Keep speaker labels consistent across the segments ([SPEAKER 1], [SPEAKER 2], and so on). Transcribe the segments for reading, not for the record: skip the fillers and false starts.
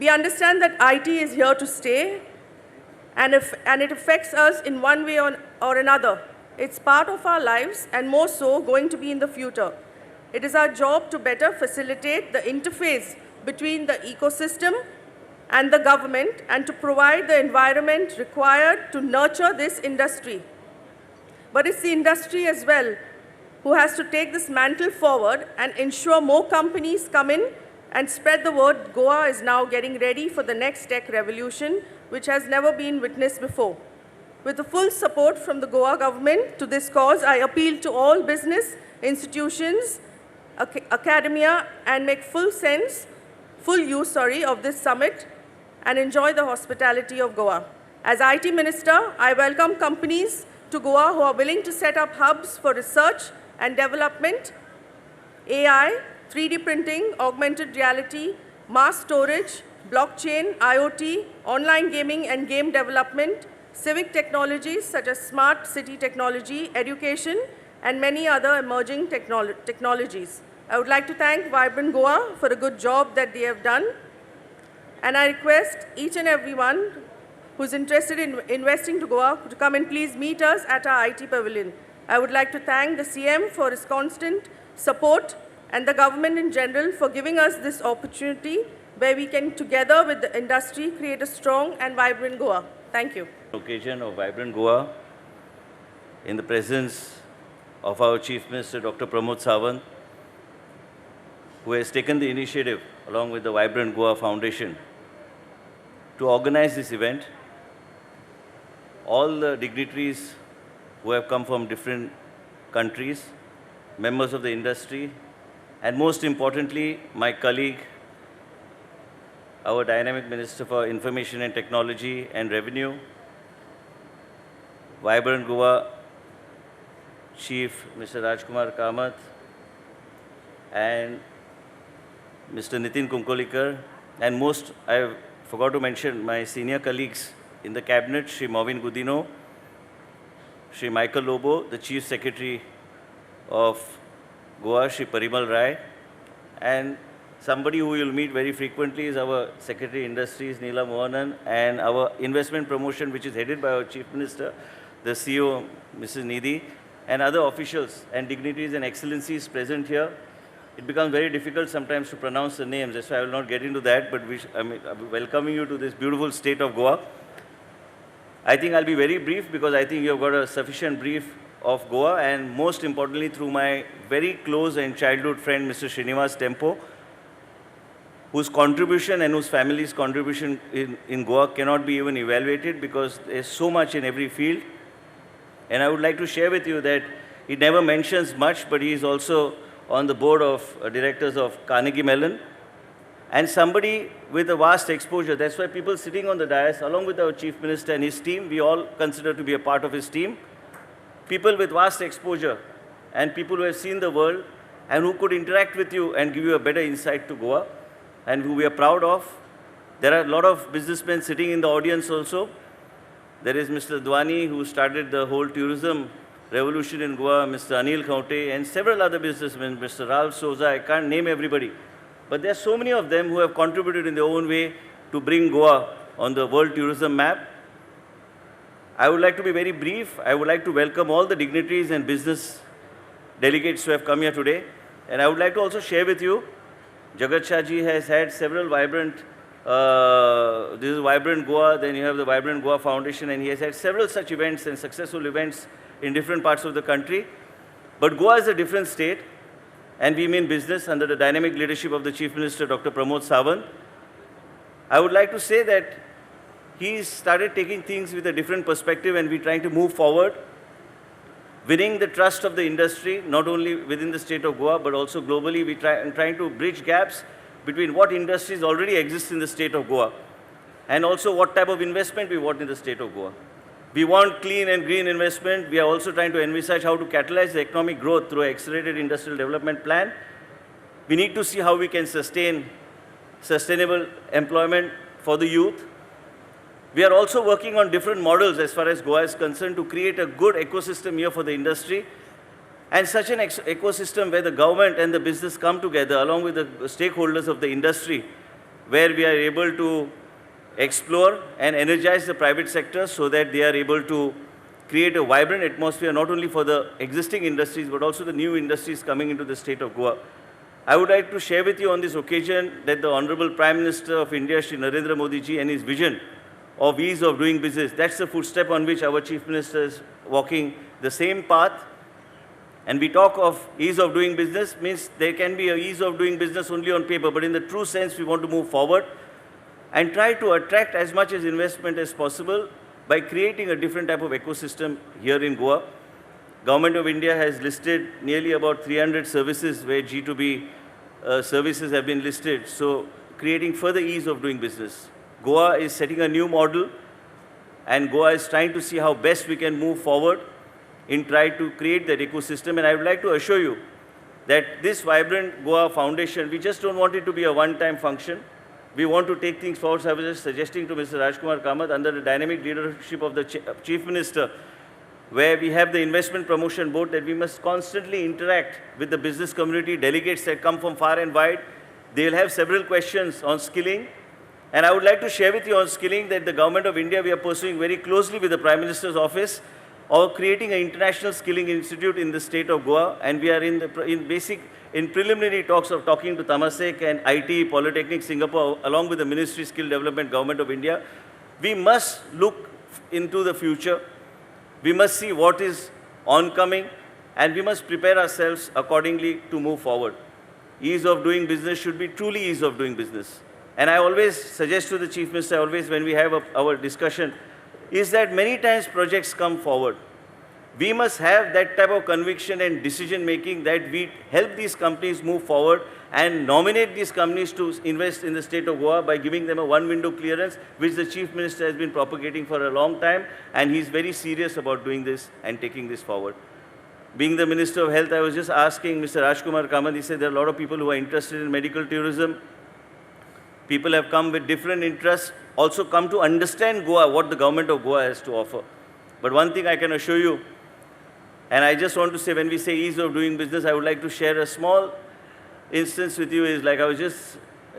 [SPEAKER 1] We understand that IT is here to stay, and it affects us in one way or another. It's part of our lives, and more so going to be in the future. It is our job to better facilitate the interface between the ecosystem and the government, and to provide the environment required to nurture this industry. But it's the industry as well who has to take this mantle forward and ensure more companies come in and spread the word. Goa is now getting ready for the next tech revolution, which has never been witnessed before. With the full support from the Goa government to this cause, I appeal to all business, institutions, academia, and make full use of this summit and enjoy the hospitality of Goa. As IT Minister, I welcome companies to Goa who are willing to set up hubs for research and development, AI, 3D printing, augmented reality, mass storage, blockchain, IoT, online gaming and game development, civic technologies such as smart city technology, education, and many other emerging technologies. I would like to thank Vibrant Goa for a good job that they have done. And I request each and everyone who's interested in investing to Goa to come and please meet us at our IT pavilion. I would like to thank the CM for his constant support and the government in general for giving us this opportunity where we can, together with the industry, create a strong and vibrant Goa. Thank you.
[SPEAKER 2] Occasion of Vibrant Goa, in the presence of our Chief Minister, Dr. Pramod Sawant, who has taken the initiative, along with the Vibrant Goa Foundation, to organize this event. All the dignitaries who have come from different countries, members of the industry, and most importantly, my colleague, our Dynamic Minister for Information and Technology and Revenue, Vibrant Goa Chief Mr. Rajkumar Kamath, and Mr. Nitin Kunkolikar, and I forgot to mention my senior colleagues in the cabinet, Shri Movin Gudino, Shri Michael Lobo, the Chief Secretary of Goa, Shri Parimal Rai, and somebody who you'll meet very frequently is our Secretary Industries, Neela Mohanan, and our investment promotion, which is headed by our Chief Minister, the CEO, Mrs. Nidhi, and other officials and dignitaries and excellencies present here. It becomes very difficult sometimes to pronounce the names, that's why I will not get into that, but I'm welcoming you to this beautiful state of Goa. I think I'll be very brief because I think you've got a sufficient brief of Goa, and most importantly through my very close and childhood friend, Mr. Srinivas Tempo, whose contribution and whose family's contribution in Goa cannot be even evaluated because there's so much in every field. And I would like to share with you that he never mentions much, but he is also on the board of directors of Carnegie Mellon, and somebody with a vast exposure. That's why people sitting on the dais, along with our Chief Minister and his team, we all consider to be a part of his team. People with vast exposure and people who have seen the world and who could interact with you and give you a better insight to Goa, and who we are proud of. There are a lot of businessmen sitting in the audience also. There is Mr. Dwani, who started the whole tourism revolution in Goa, Mr. Anil Khaute, and several other businessmen, Mr. Ralph Souza. I can't name everybody. But there are so many of them who have contributed in their own way to bring Goa on the world tourism map. I would like to be very brief. I would like to welcome all the dignitaries and business delegates who have come here today. And I would like to also share with you, Jagat Shah ji has had several vibrant, this is Vibrant Goa, then you have the Vibrant Goa Foundation, and he has had several such events and successful events in different parts of the country. But Goa is a different state, and we mean business under the dynamic leadership of the Chief Minister, Dr. Pramod Sawant. I would like to say that he started taking things with a different perspective, and we're trying to move forward, winning the trust of the industry, not only within the state of Goa, but also globally. We're trying to bridge gaps between what industries already exist in the state of Goa, and also what type of investment we want in the state of Goa. We want clean and green investment. We are also trying to envisage how to catalyze the economic growth through an accelerated industrial development plan. We need to see how we can sustain sustainable employment for the youth. We are also working on different models as far as Goa is concerned to create a good ecosystem here for the industry, and such an ecosystem where the government and the business come together along with the stakeholders of the industry, where we are able to explore and energize the private sector so that they are able to create a vibrant atmosphere not only for the existing industries but also the new industries coming into the state of Goa. I would like to share with you on this occasion that the Honorable Prime Minister of India, Shri Narendra Modi ji, and his vision of ease of doing business, that's the footstep on which our Chief Minister is walking the same path. And we talk of ease of doing business, means there can be a ease of doing business only on paper, but in the true sense, we want to move forward and try to attract as much as investment as possible by creating a different type of ecosystem here in Goa. Government of India has listed nearly about 300 services where G2B services have been listed, so creating further ease of doing business. Goa is setting a new model, and Goa is trying to see how best we can move forward in trying to create that ecosystem. And I would like to assure you that this Vibrant Goa Foundation, we just don't want it to be a one-time function. We want to take things forward. So I was just suggesting to Mr. Rajkumar Kamath, under the dynamic leadership of the Chief Minister, where we have the Investment Promotion Board, that we must constantly interact with the business community, delegates that come from far and wide. They'll have several questions on skilling. And I would like to share with you on skilling that the Government of India, we are pursuing very closely with the Prime Minister's office of creating an international skilling institute in the state of Goa. And we are in preliminary talks of talking to Temasek and IT, Polytechnic Singapore, along with the Ministry of Skill Development, Government of India. We must look into the future. We must see what is oncoming, and we must prepare ourselves accordingly to move forward. Ease of doing business should be truly ease of doing business. And I always suggest to the Chief Minister, always when we have our discussion, is that many times projects come forward. We must have that type of conviction and decision making that we help these companies move forward and nominate these companies to invest in the state of Goa by giving them a one-window clearance, which the Chief Minister has been propagating for a long time, and he's very serious about doing this and taking this forward. Being the Minister of Health, I was just asking Mr. Rajkumar Kamath, he said there are a lot of people who are interested in medical tourism. People have come with different interests, also come to understand Goa, what the government of Goa has to offer. But one thing I can assure you, and I just want to say, when we say ease of doing business, I would like to share a small instance with you. Is like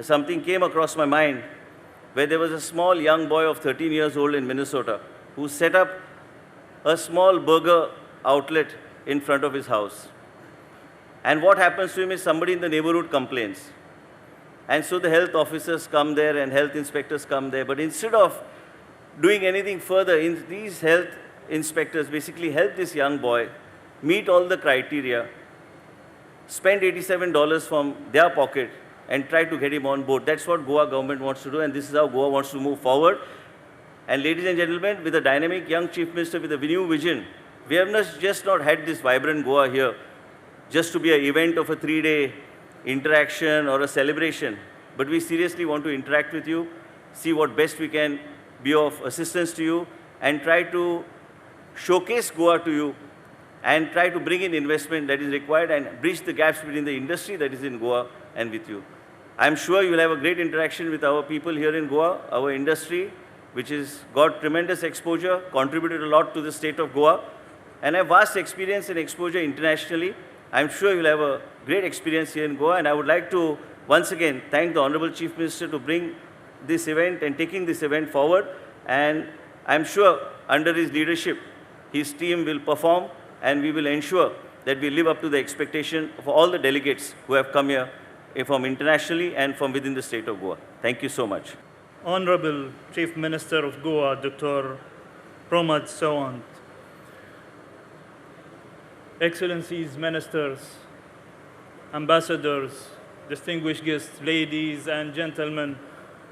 [SPEAKER 2] something came across my mind where there was a small young boy of 13 years old in Minnesota who set up a small burger outlet in front of his house. And what happens to him is somebody in the neighborhood complains. And so the health officers come there and health inspectors come there. But instead of doing anything further, these health inspectors basically help this young boy meet all the criteria, spend $87 from their pocket, and try to get him on board. That's what Goa government wants to do, and this is how Goa wants to move forward. And ladies and gentlemen, with a dynamic young Chief Minister with a new vision, we have just not had this Vibrant Goa here just to be an event of a 3-day interaction or a celebration, but we seriously want to interact with you, see what best we can be of assistance to you, and try to showcase Goa to you, and try to bring in investment that is required and bridge the gaps between the industry that is in Goa and with you. I'm sure you'll have a great interaction with our people here in Goa, our industry, which has got tremendous exposure, contributed a lot to the state of Goa, and have vast experience and exposure internationally. I'm sure you'll have a great experience here in Goa, and I would like to once again thank the Honorable Chief Minister to bring this event and taking this event forward. And I'm sure under his leadership, his team will perform, and we will ensure that we live up to the expectation of all the delegates who have come here from internationally and from within the state of Goa. Thank you so much.
[SPEAKER 3] Honorable Chief Minister of Goa, Dr. Pramod Sawant, Excellencies, Ministers, Ambassadors, distinguished guests, ladies and gentlemen,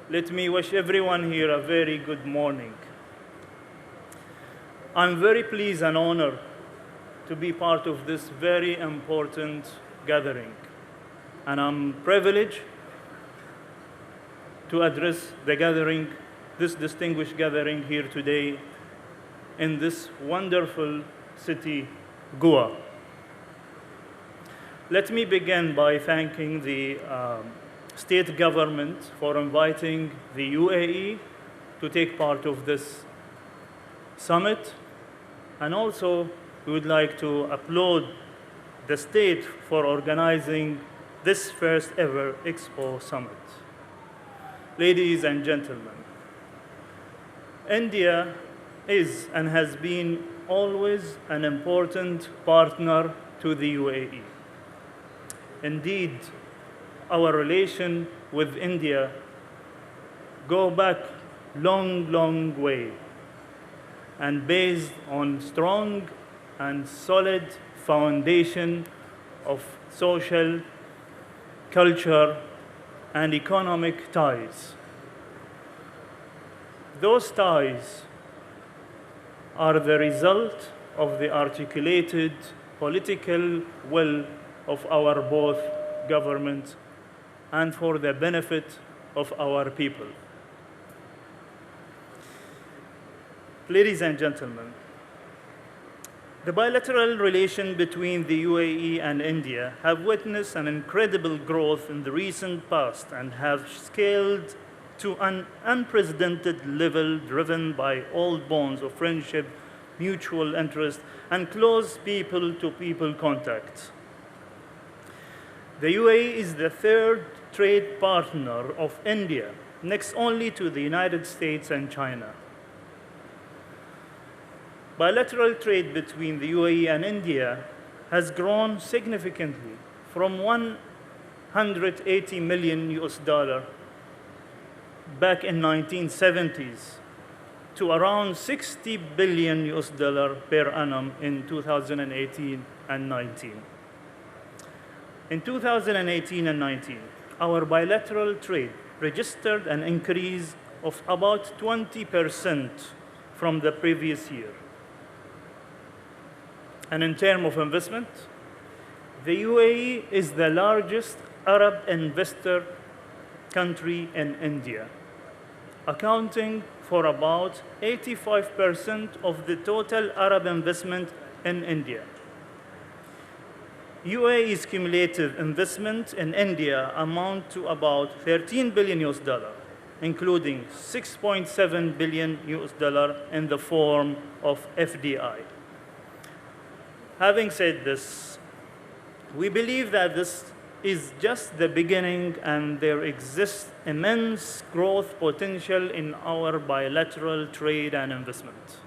[SPEAKER 3] let me wish everyone here a very good morning. I'm very pleased and honored to be part of this very important gathering, and I'm privileged to address the gathering, this distinguished gathering here today in this wonderful city, Goa. Let me begin by thanking the state government for inviting the UAE to take part of this summit, and also we would like to applaud the state for organizing this first ever Expo Summit. ladies and gentlemen, India is and has been always an important partner to the UAE. Indeed, our relation with India go back long way and based on strong and solid foundation of social, culture, and economic ties. Those ties are the result of the articulated political will of our both governments and for the benefit of our people. Ladies and gentlemen, the bilateral relation between the UAE and India have witnessed an incredible growth in the recent past and have scaled to an unprecedented level driven by old bonds of friendship, mutual interest, and close people-to-people contact. The UAE is the third trade partner of India, next only to the United States and China. Bilateral trade between the UAE and India has grown significantly from 180 million US dollar back in 1970s to around 60 billion US dollar per annum in 2018 and 19. In 2018 and 19, our bilateral trade registered an increase of about 20% from the previous year. And in terms of investment, the UAE is the largest Arab investor country in India, accounting for about 85% of the total Arab investment in India. UAE's cumulative investment in India amount to about 13 billion US dollar, including 6.7 billion US dollar in the form of FDI. Having said this, we believe that this is just the beginning and there exists immense growth potential in our bilateral trade and investment.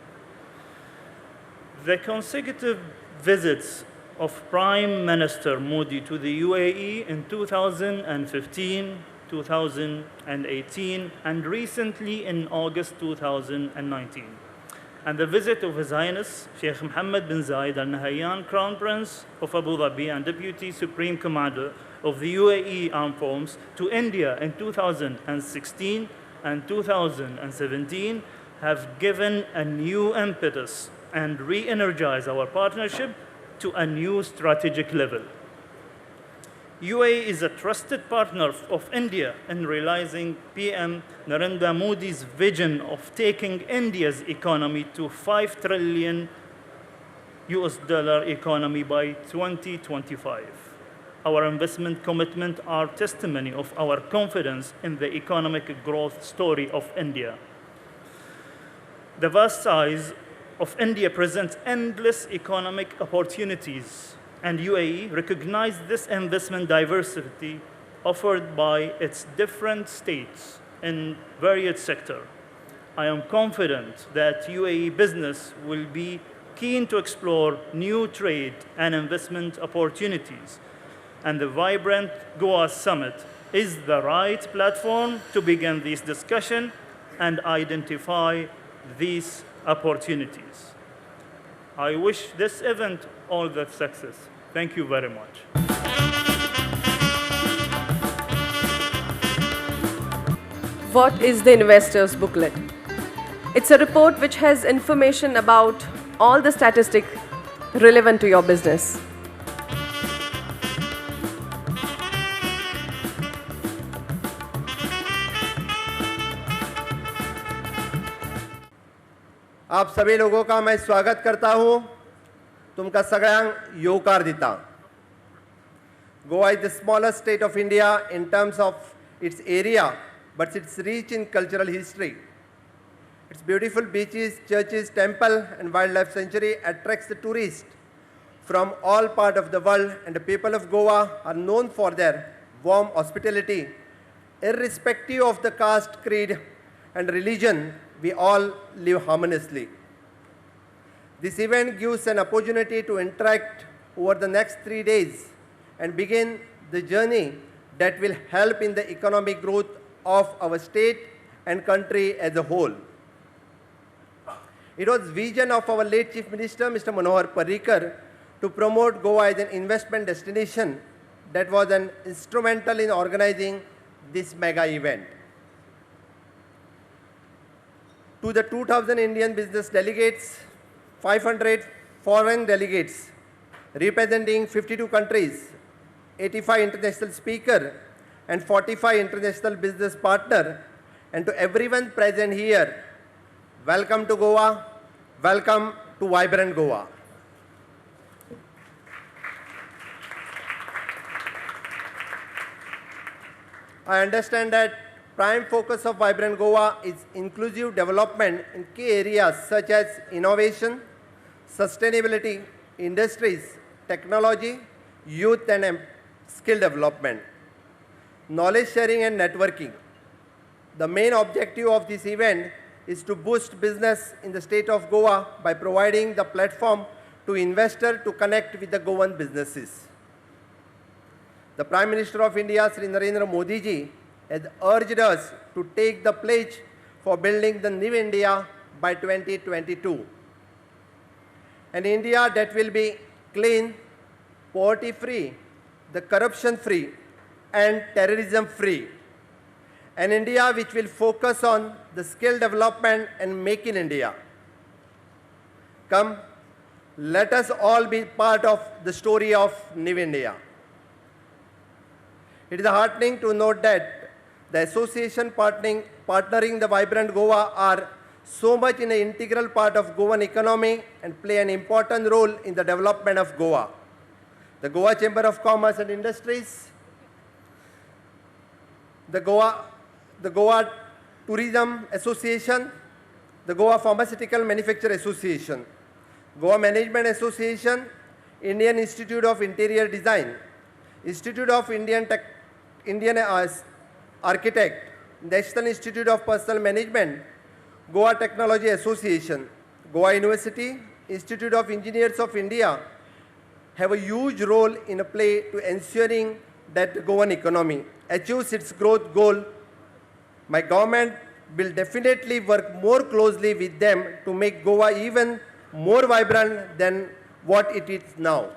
[SPEAKER 3] The consecutive visits of Prime Minister Modi to the UAE in 2015, 2018, and recently in August 2019. And the visit of His Highness Sheikh Mohammed bin Zayed Al Nahyan, Crown Prince of Abu Dhabi and Deputy Supreme Commander of the UAE Armed Forces to India in 2016 and 2017 have given a new impetus and re-energized our partnership to a new strategic level. UAE is a trusted partner of India in realizing PM Narendra Modi's vision of taking India's economy to 5 trillion US dollar economy by 2025. Our investment commitment are testimony of our confidence in the economic growth story of India. The vast size of India presents endless economic opportunities, and UAE recognizes this investment diversity offered by its different states in various sectors. I am confident that UAE business will be keen to explore new trade and investment opportunities, and the vibrant Goa Summit is the right platform to begin this discussion and identify these opportunities. I wish this event all the success. Thank you very much.
[SPEAKER 1] What is the Investor's Booklet? It's a report which has information about all the statistics relevant to your business.
[SPEAKER 4] आप सभी लोगों का मैं स्वागत करता हूं. तुमका सगळ्यांक येवकार दिता. Goa is the smallest state of India in terms of its area, but it's rich in cultural history. Its beautiful beaches, churches, temple, and wildlife sanctuary attracts the tourists from all parts of the world, and the people of Goa are known for their warm hospitality irrespective of the caste, creed, and religion, we all live harmoniously. This event gives an opportunity to interact over the next 3 days and begin the journey that will help in the economic growth of our state and country as a whole. It was vision of our late Chief Minister, Mr. Manohar Parrikar, to promote Goa as an investment destination that was an instrumental in organizing this mega event. To the 2,000 Indian business delegates, 500 foreign delegates representing 52 countries, 85 international speakers, and 45 international business partners, and to everyone present here, welcome to Goa, welcome to Vibrant Goa. I understand that prime focus of Vibrant Goa is inclusive development in key areas such as innovation, sustainability, industries, technology, youth and skill development, knowledge sharing and networking. The main objective of this event is to boost business in the state of Goa by providing the platform to investors to connect with the Goan businesses. The Prime Minister of India, Sri Narendra Modi ji, has urged us to take the pledge for building the new India by 2022. An India that will be clean, poverty-free, the corruption-free, and terrorism-free. An India which will focus on the skill development and make in India. Come, let us all be part of the story of New India. It is heartening to note that the association partnering the Vibrant Goa are so much an integral part of Goan economy and play an important role in the development of Goa. The Goa Chamber of Commerce and Industries, the Goa Tourism Association, the Goa Pharmaceutical Manufacture Association, Goa Management Association, Indian Institute of Interior Design, Institute of Indian Architect, National Institute of Personnel Management, Goa Technology Association, Goa University, Institute of Engineers of India have a huge role in play to ensuring that the Goan economy achieves its growth goal. My government will definitely work more closely with them to make Goa even more vibrant than what it is now.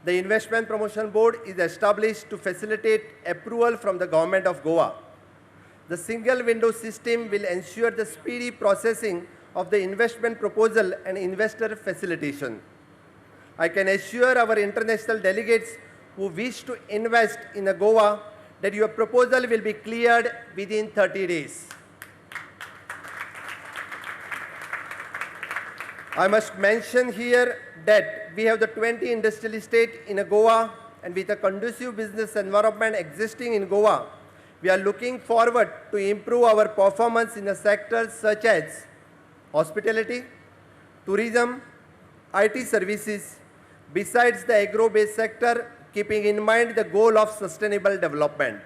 [SPEAKER 4] The Investment Promotion Board is established to facilitate approval from the Government of Goa. The single window system will ensure the speedy processing of the investment proposal and investor facilitation. I can assure our international delegates who wish to invest in Goa that your proposal will be cleared within 30 days. I must mention here that we have the 20 industrial estates in Goa, and with a conducive business environment existing in Goa, we are looking forward to improve our performance in the sectors such as hospitality, tourism, IT services, besides the agro-based sector, keeping in mind the goal of sustainable development.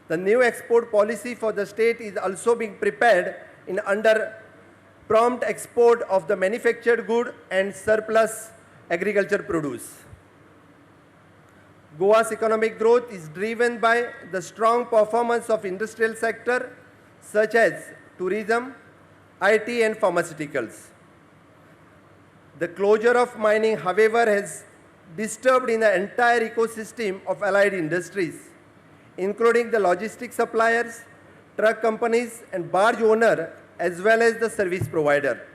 [SPEAKER 4] The new export policy for the state is also being prepared in under prompt export of the manufactured good and surplus agriculture produce. Goa's economic growth is driven by the strong performance of industrial sector such as tourism, IT and pharmaceuticals. The closure of mining, however, has disturbed in the entire ecosystem of allied industries, including the logistics suppliers, truck companies and barge owner, as well as the service provider.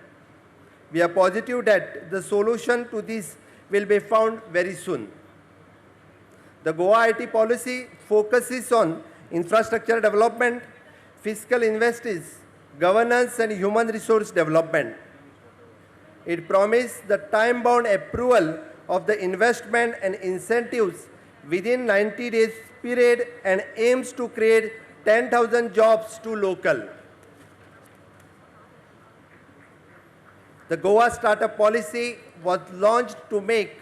[SPEAKER 4] We are positive that the solution to this will be found very soon. The Goa IT policy focuses on infrastructure development, fiscal investments, governance and human resource development. It promises the time-bound approval of the investment and incentives within 90 days period and aims to create 10,000 jobs to local. The Goa Startup Policy was launched to make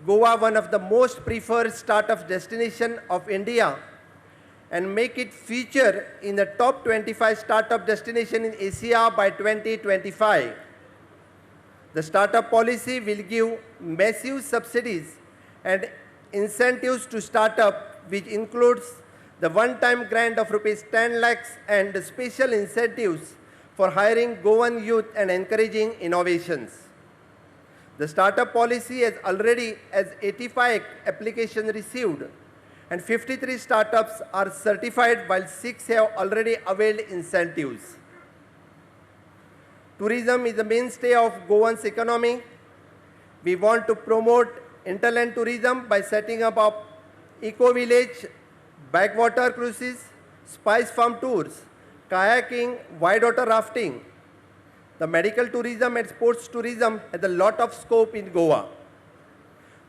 [SPEAKER 4] Goa one of the most preferred startup destination of India and make it feature in the top 25 startup destination in Asia by 2025. The startup policy will give massive subsidies and incentives to startup, which includes the one-time grant of rupees 10 lakhs and special incentives for hiring Goan youth and encouraging innovations. The startup policy has 85 applications received and 53 startups are certified while 6 have already availed incentives. Tourism is the mainstay of Goan's economy. We want to promote interland tourism by setting up eco-village, backwater cruises, spice farm tours, kayaking, whitewater rafting. The medical tourism and sports tourism has a lot of scope in Goa.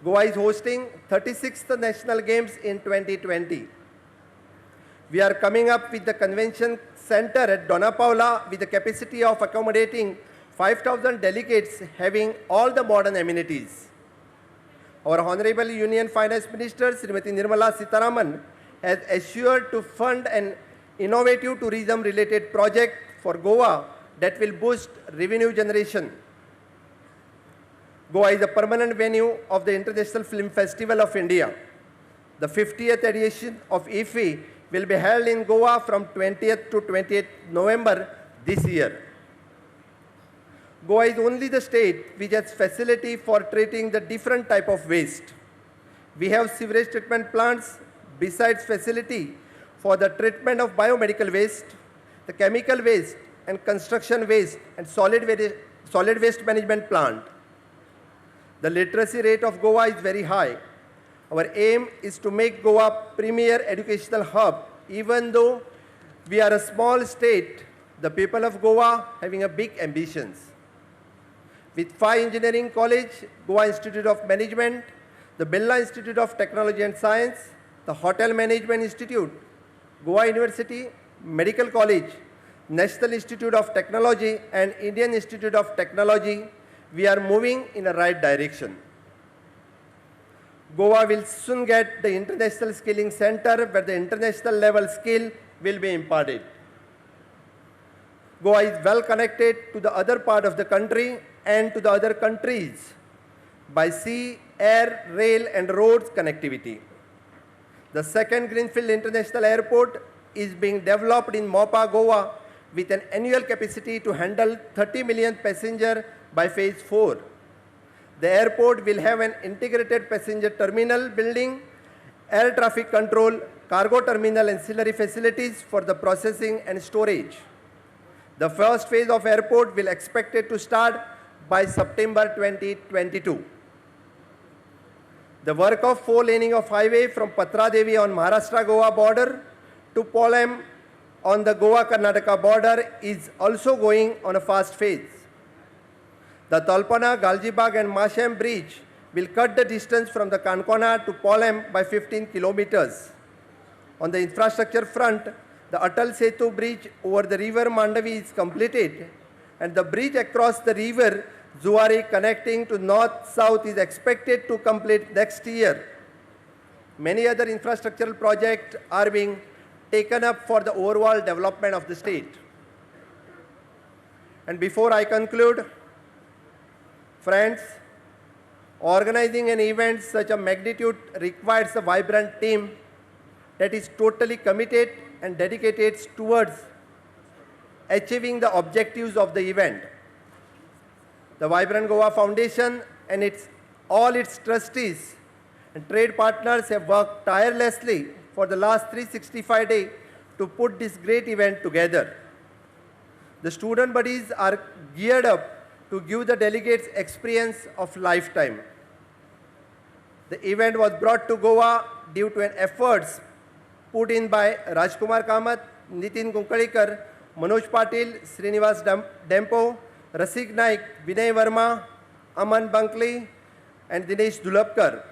[SPEAKER 4] Goa is hosting 36th National Games in 2020. We are coming up with the convention center at Dona Paula with the capacity of accommodating 5,000 delegates having all the modern amenities. Our Honorable Union Finance Minister, Srimati Nirmala Sitharaman, has assured to fund an innovative tourism-related project for Goa that will boost revenue generation. Goa is a permanent venue of the International Film Festival of India. The 50th edition of IFFI will be held in Goa from 20th to 28th November this year. Goa is only the state which has facility for treating the different type of waste. We have sewage treatment plants besides facility for the treatment of biomedical waste, the chemical waste and construction waste and solid waste management plant. The literacy rate of Goa is very high. Our aim is to make Goa premier educational hub. Even though we are a small state, the people of Goa having a big ambitions. With 5 engineering college, Goa Institute of Management, the Birla Institute of Technology and Science, the Hotel Management Institute, Goa University, Medical College, National Institute of Technology and Indian Institute of Technology, we are moving in the right direction. Goa will soon get the International Skilling Center where the international level skill will be imparted. Goa is well connected to the other part of the country and to the other countries by sea, air, rail and roads connectivity. The second Greenfield International Airport is being developed in Mopa, Goa with an annual capacity to handle 30 million passengers by phase 4. The airport will have an integrated passenger terminal building, air traffic control, cargo terminal ancillary facilities for the processing and storage. The first phase of airport will expected to start by September 2022. The work of 4-laning of highway from Patradevi on Maharashtra-Goa border to Polem on the Goa-Karnataka border is also going on a fast phase. The Talpana, Galjibag and Mashem bridge will cut the distance from the Konkani to Polem by 15 kilometers. On the infrastructure front, the Atal Setu bridge over the river Mandavi is completed and the bridge across the river Zuari connecting to north-south is expected to complete next year. Many other infrastructural projects are being taken up for the overall development of the state. And before I conclude, friends, organizing an event such a magnitude requires a vibrant team that is totally committed and dedicated towards achieving the objectives of the event. The Vibrant Goa Foundation and all its trustees and trade partners have worked tirelessly for the last 365 days to put this great event together. The student bodies are geared up to give the delegates experience of lifetime. The event was brought to Goa due to an efforts put in by Rajkumar Kamath, Nitin Kunkalikar, Manoj Patil, Srinivas Dempo, Rasik Naik, Vinay Verma, Aman Bankli, and Dinesh Dulapkar.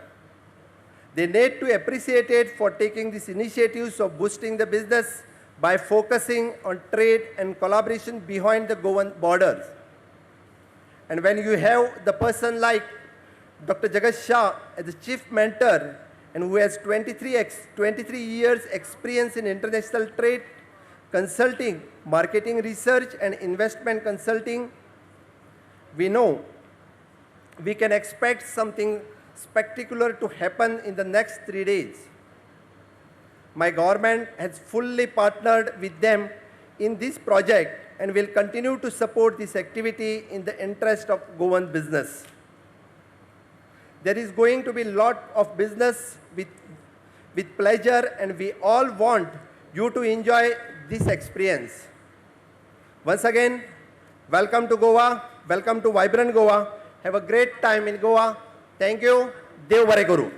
[SPEAKER 4] They need to appreciate it for taking these initiatives of boosting the business by focusing on trade and collaboration behind the Goan borders. And when you have the person like Dr. Jagat Shah as the chief mentor and who has 23 years experience in international trade, consulting, marketing research and investment consulting. We know we can expect something spectacular to happen in the next 3 days. My government has fully partnered with them in this project and will continue to support this activity in the interest of Goan business. There is going to be a lot of business with pleasure, and we all want you to enjoy this experience. Once again, welcome to Goa, welcome to Vibrant Goa. Have a great time in Goa. Thank you. Dev Vare Guru.